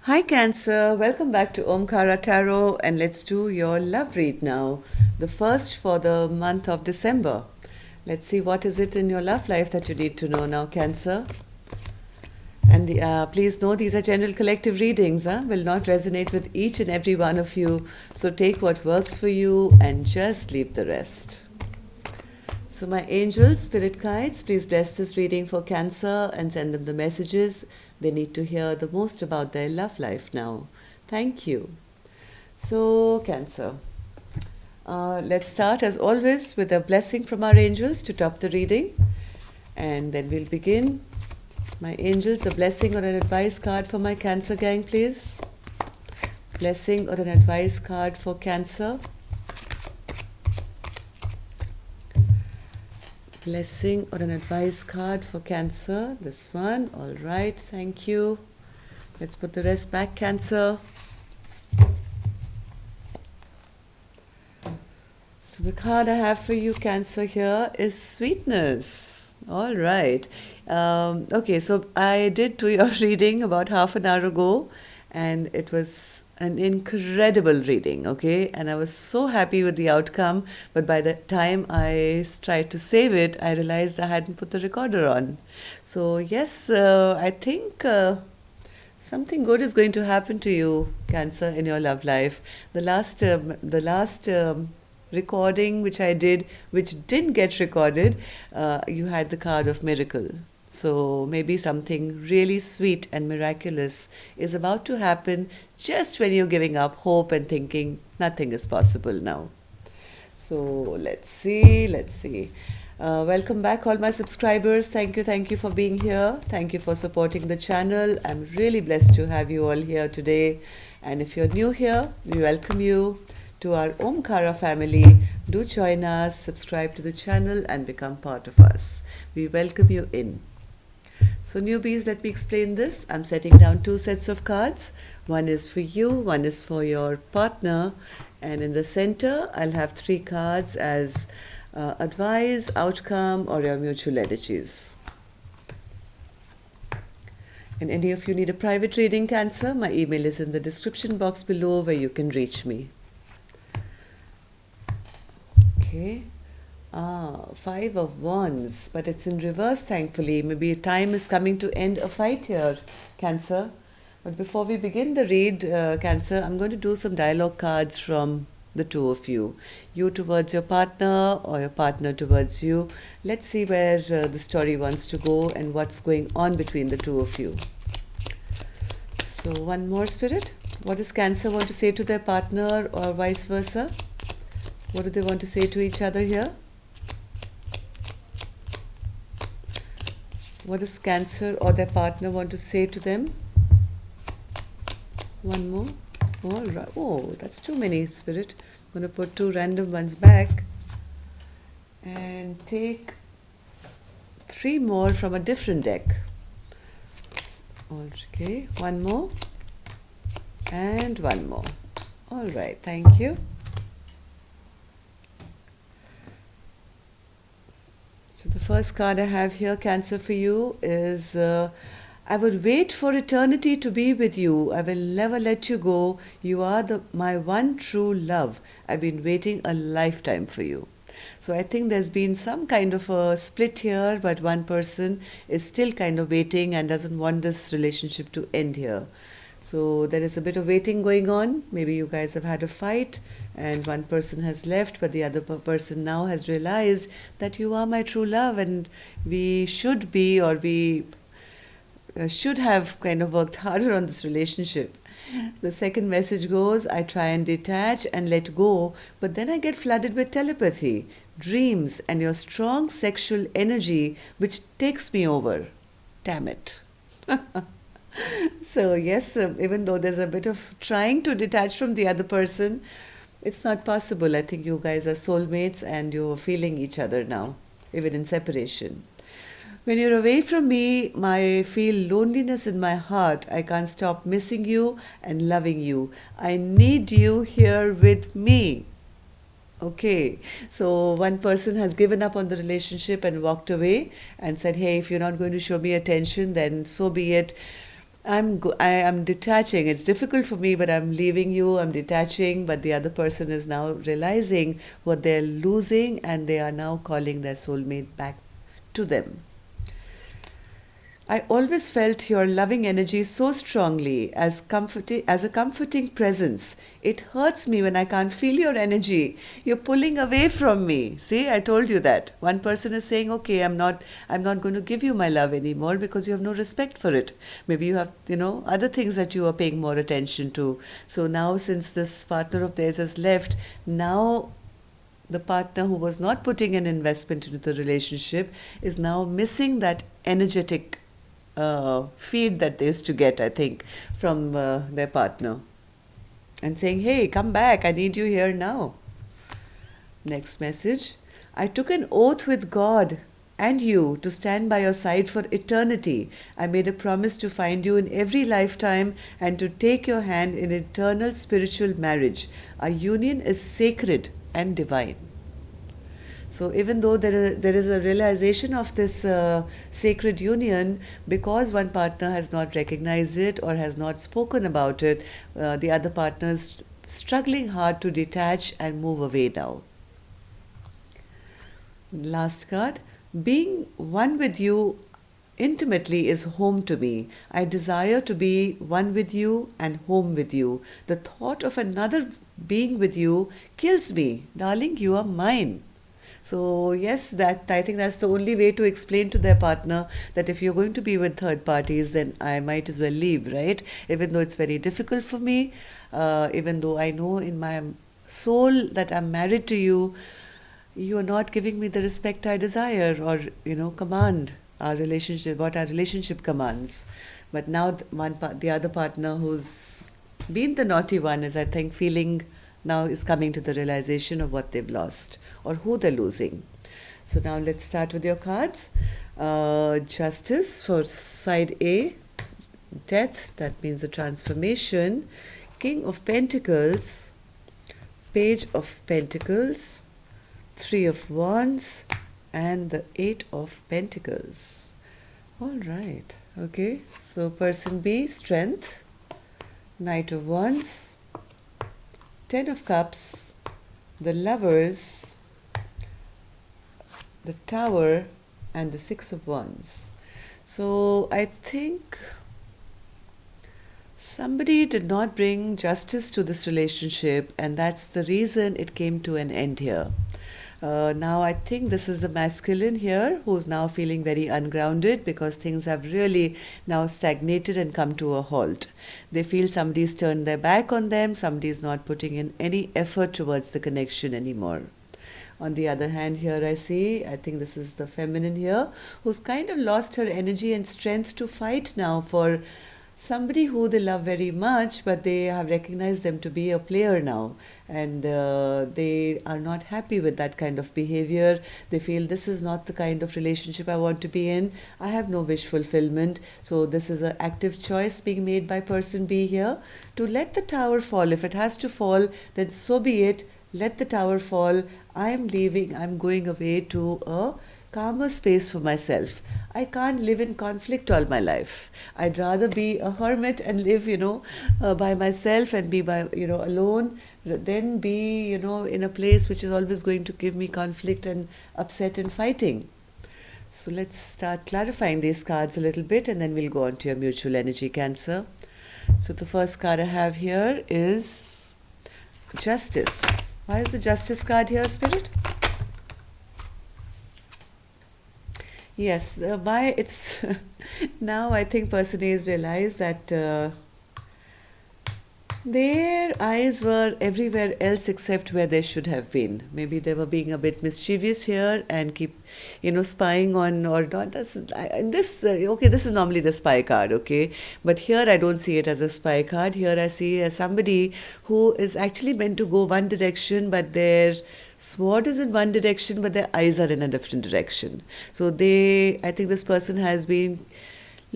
Hi Cancer, welcome back to Omkara Tarot and let's do your love read now. The first for the month of December. Let's see what is it in your love life that you need to know now, Cancer. And please know these are general collective readings, will not resonate with each and every one of you. So take what works for you and just leave the rest. So my angels, spirit guides, please bless this reading for Cancer and send them the messages they need to hear the most about their love life now. Thank you. So Cancer, let's start as always with a blessing from our angels to top the reading. And then we'll begin. My angels, a blessing or an advice card for my Cancer gang, please. Blessing or an advice card for Cancer. Blessing or an advice card for Cancer. This one. All right. Thank you. Let's put the rest back, Cancer. So the card I have for you, Cancer, here is Sweetness. All right. Okay, so I did do your reading about half an hour ago, and it was an incredible reading, okay? And I was so happy with the outcome, but by the time I tried to save it, I realized I hadn't put the recorder on. So yes, I think something good is going to happen to you, Cancer, in your love life. The last recording which I did, which didn't get recorded, you had the card of miracle. So maybe something really sweet and miraculous is about to happen just when you're giving up hope and thinking nothing is possible now. So let's see. Welcome back, all my subscribers. Thank you for being here. Thank you for supporting the channel. I'm really blessed to have you all here today. And if you're new here, we welcome you to our Omkara family. Do join us, subscribe to the channel, and become part of us. We welcome you in. So newbies, let me explain this. I'm setting down two sets of cards. One is for you, one is for your partner. And in the center, I'll have three cards as advice, outcome, or your mutual energies. And any of you need a private reading, Cancer, my email is in the description box below where you can reach me. Okay. Five of Wands, but it's in reverse, thankfully. Maybe time is coming to end a fight here, Cancer. But before we begin the read, Cancer, I'm going to do some dialogue cards from the two of you. You towards your partner or your partner towards you. Let's see where the story wants to go and what's going on between the two of you. So one more, Spirit. What does Cancer want to say to their partner or vice versa? What do they want to say to each other here? What does Cancer or their partner want to say to them? One more. All right. Oh, that's too many, Spirit. I'm going to put two random ones back and take three more from a different deck. Okay, one more and one more. All right, thank you. So the first card I have here, Cancer, for you is I would wait for eternity to be with you. I will never let you go. You are my one true love. I've been waiting a lifetime for you. So I think there's been some kind of a split here, but one person is still kind of waiting and doesn't want this relationship to end here. So there is a bit of waiting going on. Maybe you guys have had a fight and one person has left, but the other person now has realized that you are my true love and we should be, or we should have kind of worked harder on this relationship. The second message goes, I try and detach and let go, but then I get flooded with telepathy, dreams, and your strong sexual energy, which takes me over. Damn it. So yes, even though there's a bit of trying to detach from the other person, it's not possible. I think you guys are soulmates and you're feeling each other now, even in separation. When you're away from me, I feel loneliness in my heart. I can't stop missing you and loving you. I need you here with me. Okay, so one person has given up on the relationship and walked away and said, hey, if you're not going to show me attention, then so be it. I am detaching. It's difficult for me, but I'm leaving you. I'm detaching, but the other person is now realizing what they're losing, and they are now calling their soulmate back to them. I always felt your loving energy so strongly as a comforting presence. It hurts me when I can't feel your energy. You're pulling away from me. See, I told you that. One person is saying, "Okay, I'm not going to give you my love anymore because you have no respect for it. Maybe you have, other things that you are paying more attention to." So now since this partner of theirs has left, now the partner who was not putting an investment into the relationship is now missing that energetic feed that they used to get, I think, from their partner, and saying, "Hey, come back, I need you here now." Next message. I took an oath with God and you to stand by your side for eternity. I made a promise to find you in every lifetime and to take your hand in eternal spiritual marriage. Our union is sacred and divine. So even though there is a realization of this sacred union, because one partner has not recognized it or has not spoken about it, the other partner is struggling hard to detach and move away now. Last card. Being one with you intimately is home to me. I desire to be one with you and home with you. The thought of another being with you kills me. Darling, you are mine. So yes, that I think that's the only way to explain to their partner that if you're going to be with third parties, then I might as well leave, right? Even though it's very difficult for me, even though I know in my soul that I'm married to you, you are not giving me the respect I desire or command our relationship, what our relationship commands. But now the other partner who's been the naughty one is, I think, feeling now is coming to the realization of what they've lost or who they're losing. So now let's start with your cards. Justice for side A, death, that means a transformation. King of Pentacles, Page of Pentacles, Three of Wands, and the Eight of Pentacles. All right, okay, so person B, strength, Knight of Wands, Ten of Cups, the Lovers, the Tower, and the Six of Wands. So I think somebody did not bring justice to this relationship, and that's the reason it came to an end here. Now I think this is the masculine here who's now feeling very ungrounded because things have really now stagnated and come to a halt. They feel somebody's turned their back on them, somebody's not putting in any effort towards the connection anymore. On the other hand, here I think this is the feminine here, who's kind of lost her energy and strength to fight now for somebody who they love very much, but they have recognized them to be a player now, and they are not happy with that kind of behavior. They feel this is not the kind of relationship I want to be in. I have no wish fulfillment. So this is an active choice being made by person B here to let the tower fall. If it has to fall, then so be it. Let the tower fall. I'm leaving. I'm going away to a calmer space for myself. I can't live in conflict all my life. I'd rather be a hermit and live, by myself and be alone, than be, in a place which is always going to give me conflict and upset and fighting. So let's start clarifying these cards a little bit, and then we'll go on to your mutual energy, Cancer. So the first card I have here is Justice. Why is the Justice card here, Spirit? Yes, it's now I think person A has realized that their eyes were everywhere else except where they should have been. Maybe they were being a bit mischievous here and keep, spying on or not. This is normally the spy card, okay? But here I don't see it as a spy card. Here I see as somebody who is actually meant to go one direction, but their sword is in one direction, but their eyes are in a different direction. So I think this person has been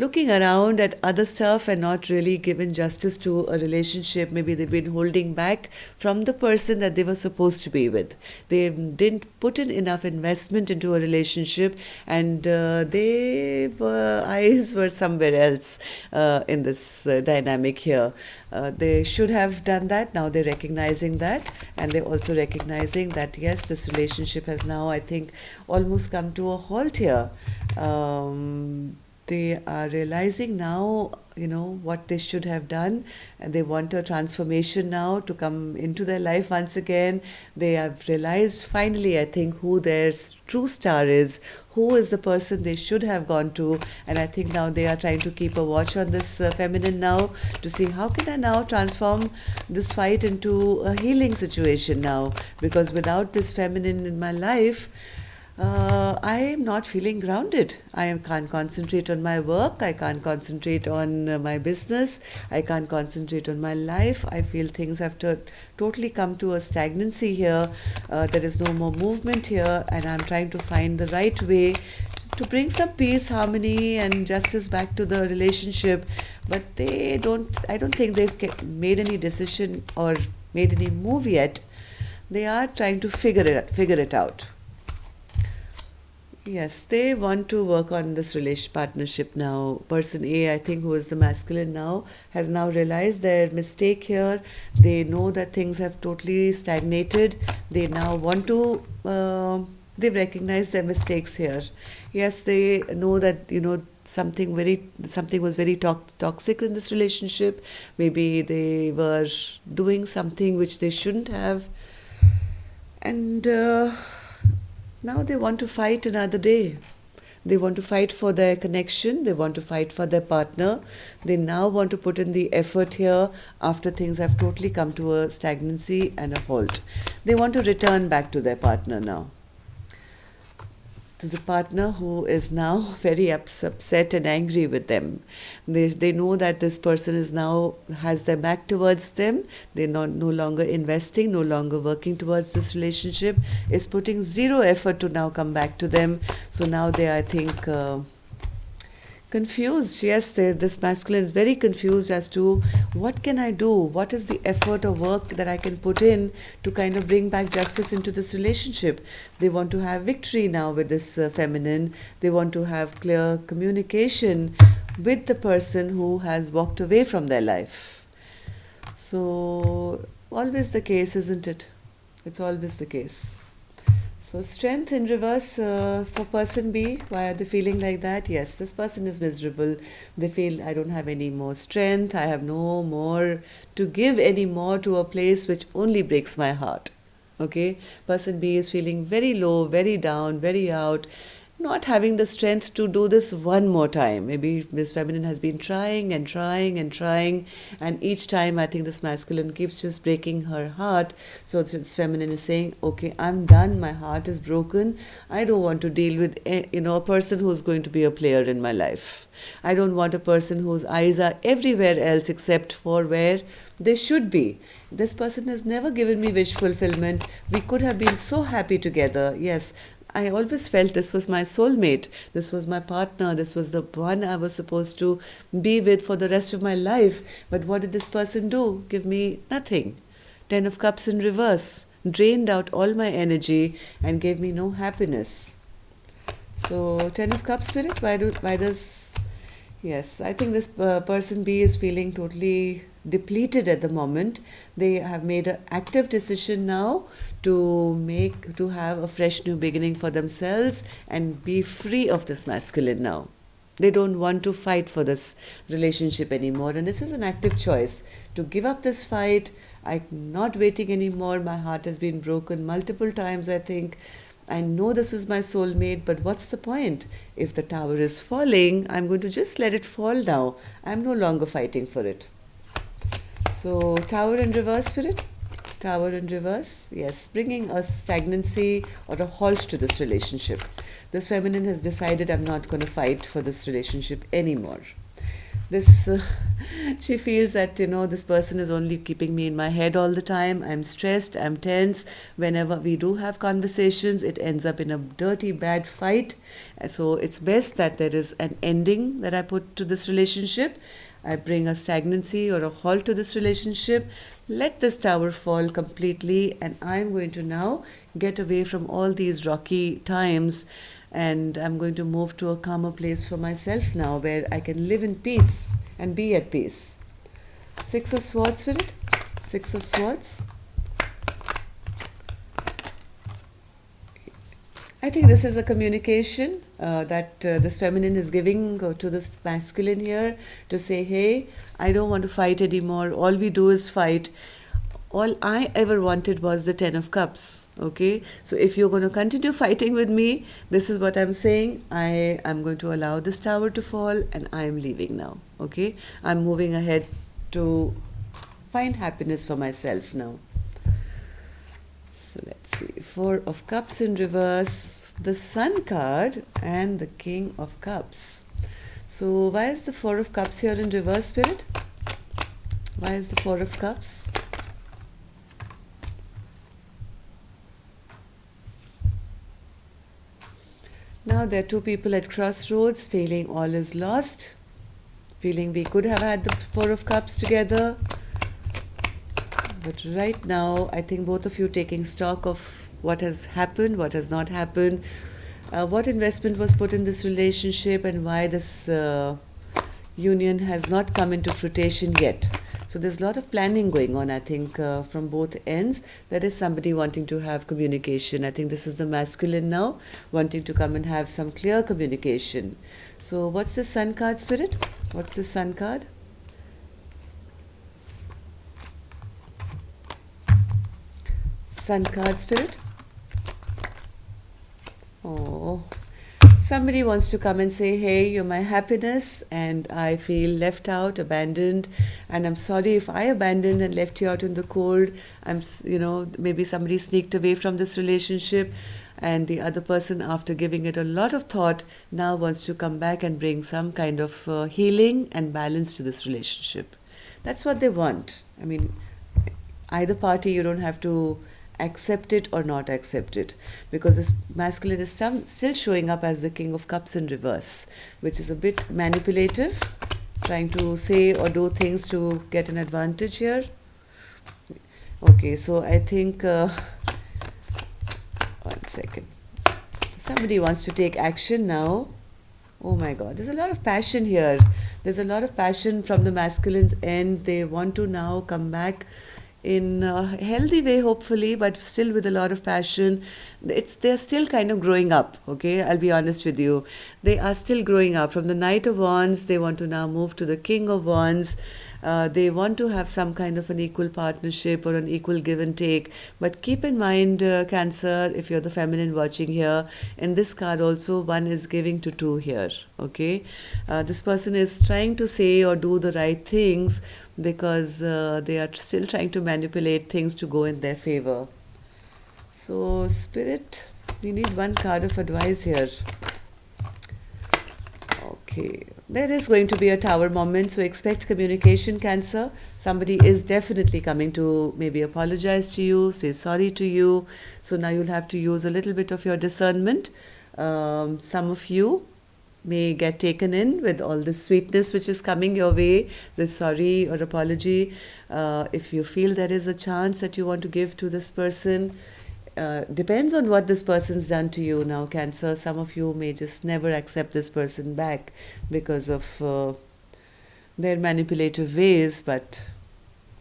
looking around at other stuff and not really given justice to a relationship. Maybe they've been holding back from the person that they were supposed to be with. They didn't put in enough investment into a relationship, and their eyes were somewhere else in this dynamic here. They should have done that. Now they're recognizing that, and they're also recognizing that yes, this relationship has now, I think, almost come to a halt here. They are realizing now, what they should have done, and they want a transformation now to come into their life once again. They have realized finally, I think, who their true star is, who is the person they should have gone to, and I think now they are trying to keep a watch on this feminine now to see how can I now transform this fight into a healing situation now, because without this feminine in my life, I am not feeling grounded. I can't concentrate on my work. I can't concentrate on my business. I can't concentrate on my life. I feel things have to totally come to a stagnancy here. There is no more movement here, and I'm trying to find the right way to bring some peace, harmony, and justice back to the relationship. But I don't think they've made any decision or made any move yet. They are trying to figure it out. Yes, they want to work on this partnership now. Person A, I think, who is the masculine now, has now realized their mistake here. They know that things have totally stagnated. They now want to, they've recognized their mistakes here. Yes, they know that, something was very toxic in this relationship. Maybe they were doing something which they shouldn't have. And now they want to fight another day. They want to fight for their connection. They want to fight for their partner. They now want to put in the effort here after things have totally come to a stagnancy and a halt. They want to return back to their partner now. To the partner who is now very upset and angry with them. They know that this person is now has their back towards them. They're no longer investing, no longer working towards this relationship, is putting zero effort to now come back to them. So now they are, I think, confused. Yes, this masculine is very confused as to what can I do? What is the effort or work that I can put in to kind of bring back justice into this relationship? They want to have victory now with this feminine. They want to have clear communication with the person who has walked away from their life. So, always the case, isn't it? It's always the case. So strength in reverse for person B. Why are they feeling like that? Yes, this person is miserable. They feel I don't have any more strength. I have no more to give anymore to a place which only breaks my heart. Okay, person B is feeling very low, very down, very out, not having the strength to do this one more time. Maybe this feminine has been trying and trying and trying, and each time I think this masculine keeps just breaking her heart. So this feminine is saying, okay, I'm done, my heart is broken. I don't want to deal with a person who's going to be a player in my life. I don't want a person whose eyes are everywhere else except for where they should be. This person has never given me wish fulfillment. We could have been so happy together. Yes, I always felt this was my soulmate, this was my partner, this was the one I was supposed to be with for the rest of my life. But what did this person do? Give me nothing. 10 of Cups in reverse, drained out all my energy and gave me no happiness. So 10 of Cups spirit, why does... Yes, I think this person B is feeling totally depleted at the moment. They have made an active decision now to have a fresh new beginning for themselves and be free of this masculine now. They don't want to fight for this relationship anymore, and this is an active choice to give up this fight. I'm not waiting anymore. My heart has been broken multiple times, I think. I know this is my soulmate, but what's the point? If the tower is falling, I'm going to just let it fall now. I'm no longer fighting for it. So, Tower in reverse, spirit. Tower in reverse. Yes, bringing a stagnancy or a halt to this relationship. This feminine has decided I'm not going to fight for this relationship anymore. this she feels that this person is only keeping me in my head all the time. I'm stressed, I'm tense. Whenever we do have conversations, it ends up in a dirty bad fight. So it's best that there is an ending that I put to this relationship. I bring a stagnancy or a halt to this relationship. Let this tower fall completely, and I'm going to now get away from all these rocky times, and I'm going to move to a calmer place for myself now where I can live in peace and be at peace. Six of Swords, Spirit. Six of Swords. I think this is a communication that this feminine is giving to this masculine here to say, hey, I don't want to fight anymore. All we do is fight. All I ever wanted was the Ten of Cups. Okay, so if you're going to continue fighting with me, this is what I'm saying. I am going to allow this tower to fall, and I am leaving now. Okay, I'm moving ahead to find happiness for myself now. So let's see. Four of Cups in reverse, the Sun card, and the King of Cups. So why is the Four of Cups here in reverse, Spirit? Why is the Four of Cups? Now there are two people at crossroads, feeling all is lost, feeling we could have had the Four of Cups together. But right now, I think both of you taking stock of what has happened, what has not happened, what investment was put in this relationship, and why this union has not come into fruition yet. So there's a lot of planning going on, I think, from both ends. There is somebody wanting to have communication. I think this is the masculine now, wanting to come and have some clear communication. So what's the Sun card, Spirit? What's the Sun card? Sun card, Spirit. Oh, somebody wants to come and say, hey, you're my happiness, and I feel left out, abandoned, and I'm sorry if I abandoned and left you out in the cold. Maybe somebody sneaked away from this relationship, and the other person, after giving it a lot of thought, now wants to come back and bring some kind of healing and balance to this relationship. That's what they want. I mean, either party, you don't have to accept it or not accept it, because this masculine is still showing up as the King of Cups in reverse, which is a bit manipulative, trying to say or do things to get an advantage here. Okay, so I think one second, somebody wants to take action now. Oh my God, there's a lot of passion here. There's a lot of passion from the masculine's end. They want to now come back in a healthy way, hopefully, but still with a lot of passion. They're still kind of growing up, okay? I'll be honest with you. They are still growing up. From the Knight of Wands, they want to now move to the King of Wands. They want to have some kind of an equal partnership or an equal give and take. But keep in mind, Cancer, if you're the feminine watching here, in this card also, one is giving to two here, okay? This person is trying to say or do the right things because they are still trying to manipulate things to go in their favor. So, Spirit, we need one card of advice here. Okay, there is going to be a tower moment, so expect communication, Cancer. Somebody is definitely coming to maybe apologize to you, say sorry to you. So now you'll have to use a little bit of your discernment. Some of you may get taken in with all this sweetness which is coming your way, this sorry or apology. If you feel there is a chance that you want to give to this person, depends on what this person's done to you now, Cancer. Some of you may just never accept this person back because of their manipulative ways, but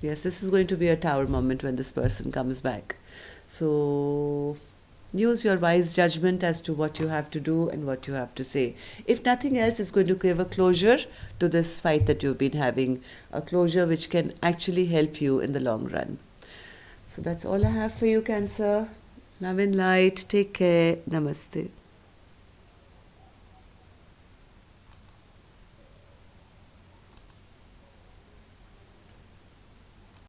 yes, this is going to be a tower moment when this person comes back. So use your wise judgment as to what you have to do and what you have to say. If nothing else, it's going to give a closure to this fight that you've been having, a closure which can actually help you in the long run. So that's all I have for you, Cancer. Love and light. Take care. Namaste.